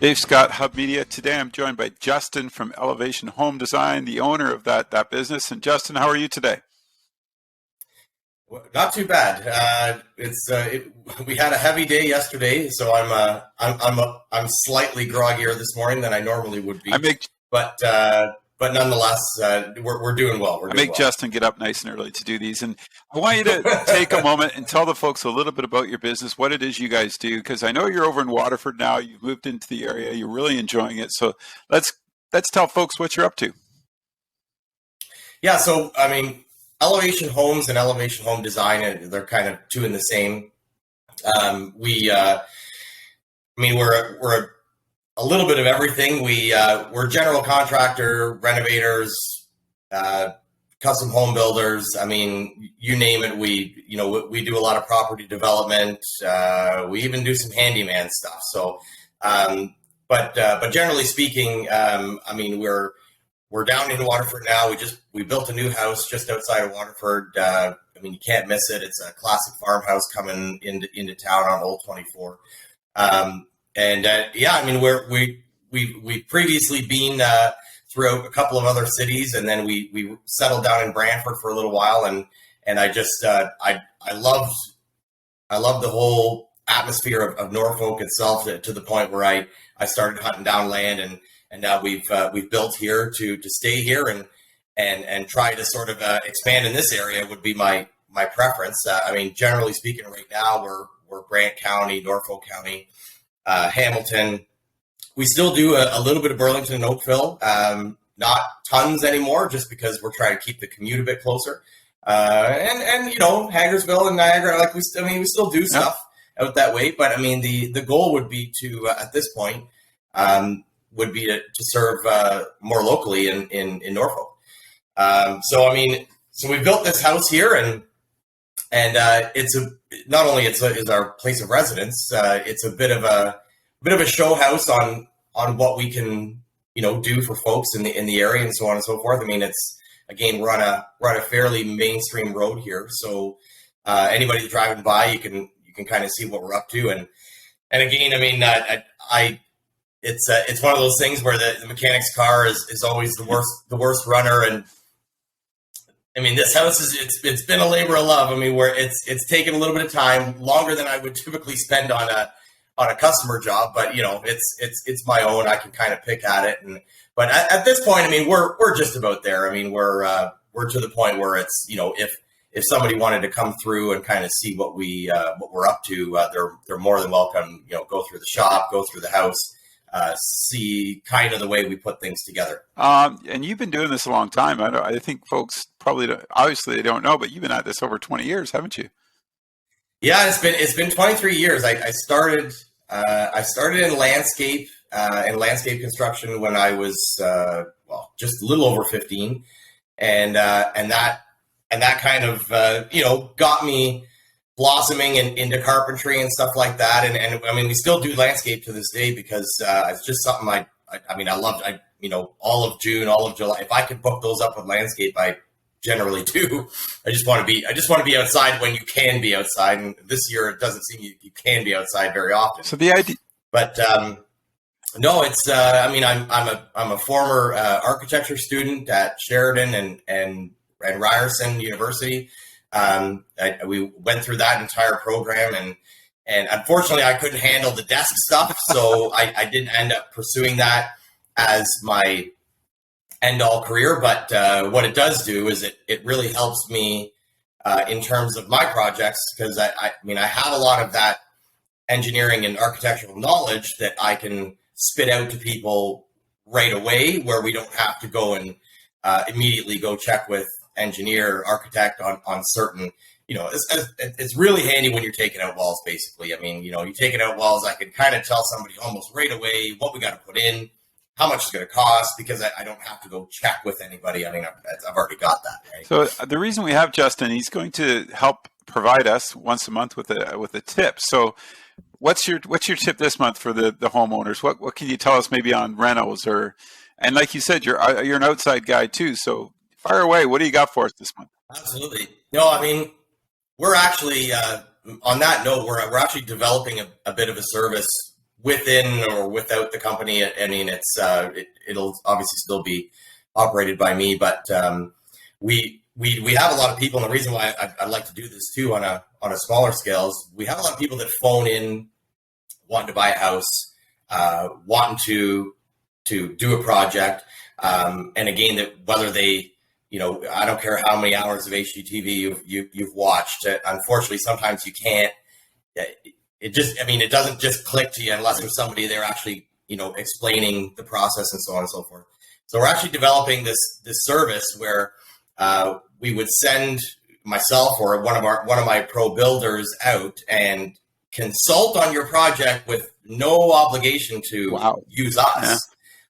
Dave Scott, Hub Media. Today I'm joined by Justin from Elevation Home Design, the owner of that business. And Justin, how are you today? Well, not too bad. We had a heavy day yesterday, so I'm slightly groggier this morning than I normally would be. But nonetheless, we're doing well. I make Justin get up nice and early to do these, and I want you to take a moment and tell the folks a little bit about your business, what it is you guys do, because I know you're over in Waterford now. You've moved into the area. You're really enjoying it. So let's tell folks what you're up to. Yeah. So I mean, Elevation Homes and Elevation Home Design, they're kind of two in the same. We're a little bit of everything. We're general contractor, renovators, custom home builders. I mean, you name it. We do a lot of property development. We even do some handyman stuff. So, but generally speaking, we're down in Waterford now. We built a new house just outside of Waterford. You can't miss it. It's a classic farmhouse coming into town on Old 24. We've previously been throughout a couple of other cities, and then we settled down in Brantford for a little while, and I loved the whole atmosphere of Norfolk itself to the point where I started hunting down land, and now we've built here to stay here and try to sort of expand in this area would be my preference. Generally speaking, right now we're Brant County, Norfolk County. Hamilton. We still do a little bit of Burlington and Oakville, not tons anymore, just because we're trying to keep the commute a bit closer. Hagersville and Niagara, we still do stuff out that way. But the goal would be to at this point to serve more locally in Norfolk. So we built this house here, and it's not only is our place of residence, it's a bit of a show house on what we can do for folks in the area and so on and so forth. We're on a fairly mainstream road here, so anybody driving by, you can kind of see what we're up to, and again, it's one of those things where the mechanic's car is always the worst runner. And this house it's been a labor of love. Where it's taken a little bit of time, longer than I would typically spend on a customer job, but it's my own. I can kind of pick at it, but at this point, we're just about there. We're to the point where it's if somebody wanted to come through and kind of see what we're up to, they're more than welcome. Go through the shop, go through the house. See kind of the way we put things together. And you've been doing this a long time. I think folks probably obviously they don't know, but you've been at this over 20 years, haven't you? Yeah, it's been 23 years. I started in landscape construction when I was just a little over 15, and that kind of got me blossoming into carpentry and stuff like that, and we still do landscape to this day because it's just something I loved. All of June, all of July. If I could book those up with landscape, I generally do. I just want to be outside when you can be outside, and this year it doesn't seem you can be outside very often. So the idea, but no, it's I'm a former architecture student at Sheridan and Ryerson University. We went through that entire program, and unfortunately I couldn't handle the desk stuff, so I didn't end up pursuing that as my end-all career. But what it does do is it really helps me in terms of my projects, because I have a lot of that engineering and architectural knowledge that I can spit out to people right away, where we don't have to go and immediately go check with engineer or architect on certain, it's really handy when you're taking out walls, basically. You're taking out walls, I can kind of tell somebody almost right away what we got to put in, how much it's going to cost, because I don't have to go check with anybody. I've already got that. Right? So the reason we have Justin, he's going to help provide us once a month with a tip. So what's your tip this month for the homeowners? What can you tell us maybe on renos, and like you said, you're an outside guy too. So fire away. What do you got for us this month? Absolutely. No, we're actually on that note, we're actually developing a bit of a service within or without the company. I mean, it'll obviously still be operated by me, but we have a lot of people, and the reason why I'd like to do this too on a smaller scale is we have a lot of people that phone in wanting to buy a house, wanting to do a project, and again, that whether they, I don't care how many hours of HGTV you've watched. Unfortunately, sometimes you can't. It doesn't just click to you unless there's somebody there actually, explaining the process and so on and so forth. So we're actually developing this service where we would send myself or one of my pro builders out and consult on your project with no obligation to use us.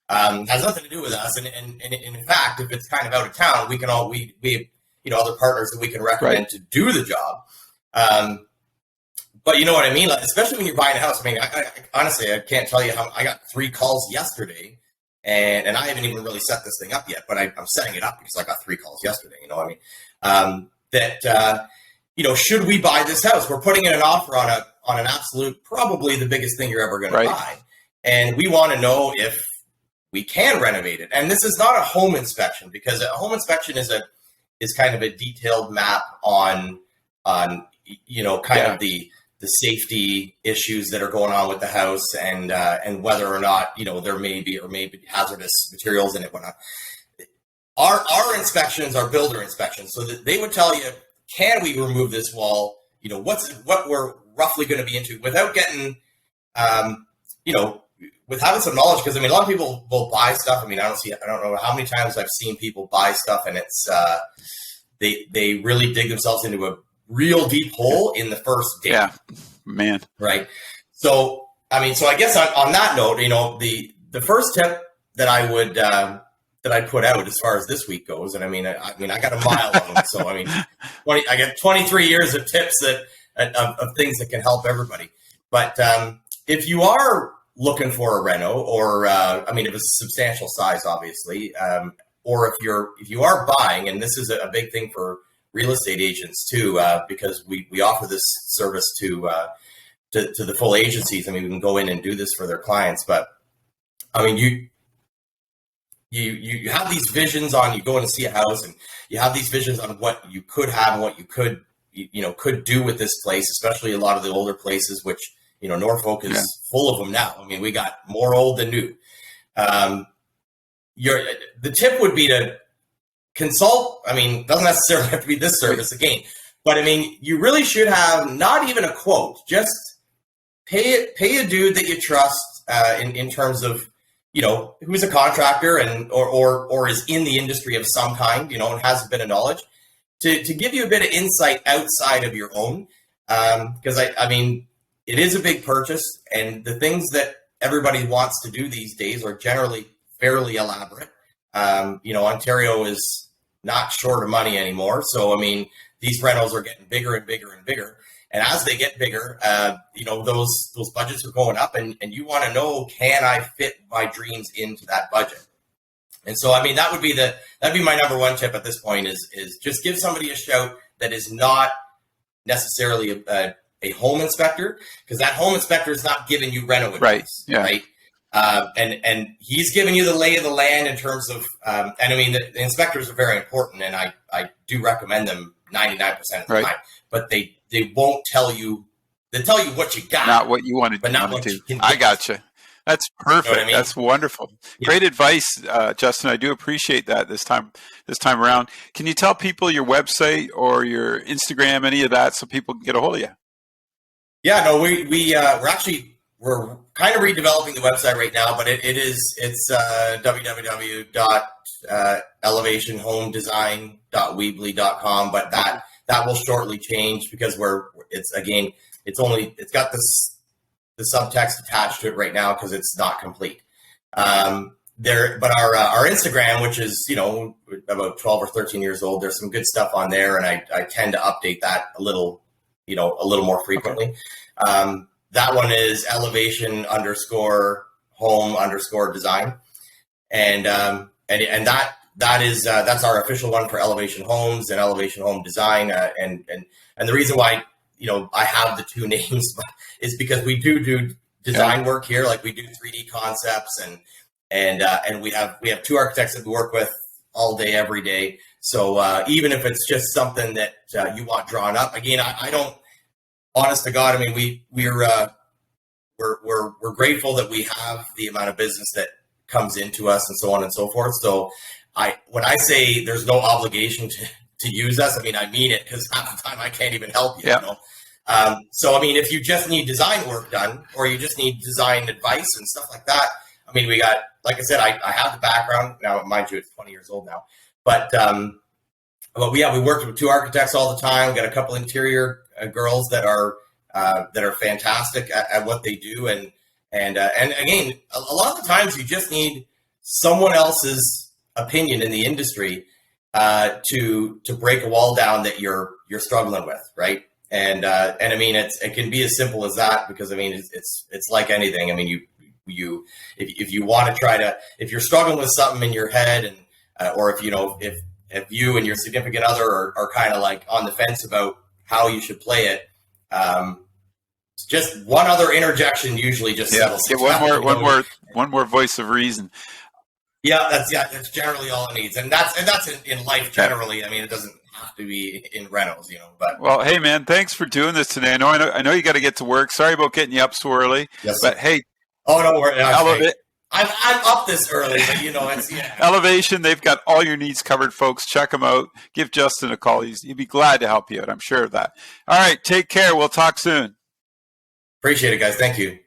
Yeah. Has nothing to do with us, and in fact, if it's kind of out of town, we have other partners that we can recommend to do the job. But you know what I mean? Like, especially when you're buying a house. I mean, I honestly, I can't tell you how I got 3 calls yesterday, and I haven't even really set this thing up yet, but I'm setting it up because I got 3 calls yesterday. You know what I mean? Should we buy this house? We're putting in an offer on an absolute, probably the biggest thing you're ever going to buy, and we want to know if we can renovate it. And this is not a home inspection, because a home inspection is kind of a detailed map on of the safety issues that are going on with the house, and whether or not there may be hazardous materials in it, whatnot. Our inspections are builder inspections, so that they would tell you, can we remove this wall? What we're roughly going to be into without getting, with having some knowledge. Because I mean, a lot of people will buy stuff. I mean, I don't know how many times I've seen people buy stuff, and it's they really dig themselves into a real deep hole in the first day. Yeah, man. Right. So, I guess on that note, the first tip that I would, that I put out as far as this week goes, and I got a mile of them. So, I got 23 years of tips of things that can help everybody. But if you are looking for a reno, or, if it's a substantial size, obviously, or if you are buying, and this is a big thing for real estate agents too, because we offer this service to the full agencies. We can go in and do this for their clients, but you have these visions on, you go in and see a house, and you have these visions on what you could have and what you could do with this place, especially a lot of the older places, which Norfolk is full of them now. We got more old than new. The tip would be to consult. Doesn't necessarily have to be this service again, but you really should have not even a quote, just pay a dude that you trust, in terms of, who's a contractor or is in the industry of some kind, and has a bit of knowledge to give you a bit of insight outside of your own. Because it is a big purchase, and the things that everybody wants to do these days are generally fairly elaborate. Ontario is not short of money anymore. So, these rentals are getting bigger and bigger and bigger. And as they get bigger, those budgets are going up, and you want to know, can I fit my dreams into that budget? And so, that'd be my number one tip at this point is just give somebody a shout that is not necessarily a home inspector, because that home inspector is not giving you reno advice, right? And he's giving you the lay of the land in terms of, the inspectors are very important, and I do recommend them 99% of the time, but they won't tell you. They tell you what you got, not what you wanted, but not what you can. I gotcha. That's perfect. You know That's wonderful. Yeah. Great advice, Justin. I do appreciate that this time around. Can you tell people your website or your Instagram, any of that, so people can get a hold of you? Yeah, no, we're kind of redeveloping the website right now, but it's www.elevationhomedesign.weebly.com, but that will shortly change, because it's got the subtext attached to it right now because it's not complete. But our Instagram, which is about 12 or 13 years old, there's some good stuff on there, and I tend to update that a little more frequently. Okay. That one is elevation_home_design. And that's our official one for Elevation Homes and Elevation Home Design. And the reason why, I have the two names is because we do design work here. Like we do 3D concepts, and we have two architects that we work with all day, every day. So even if it's just something that you want drawn up, again, I don't. Honest to God, I mean, we're grateful that we have the amount of business that comes into us and so on and so forth. So when I say there's no obligation to use us, I mean, I mean it, because half the time I can't even help you, you know? So, I mean, if you just need design work done, or you just need design advice and stuff like that, I mean, we got, like I said, I have the background now, mind you, it's 20 years old now, but yeah, we worked with two architects all the time. Got a couple interior girls that are fantastic at what they do, and again, a lot of the times you just need someone else's opinion in the industry to break a wall down that you're struggling with, right? And I mean, it can be as simple as that, because I mean, it's like anything. I mean, if you want to try to, if you're struggling with something in your head, and or if you and your significant other are kind of like on the fence about how you should play it, just one other interjection usually just settles it. One more voice of reason. That's generally all it needs, and that's in life generally. I mean, it doesn't have to be in rentals, But well, hey man, thanks for doing this today. I know you got to get to work. Sorry about getting you up so early. Yes, but hey, don't worry. I'm up this early, but it's Elevation. They've got all your needs covered, folks. Check them out. Give Justin a call. He'd be glad to help you out. I'm sure of that. All right, take care. We'll talk soon. Appreciate it, guys. Thank you.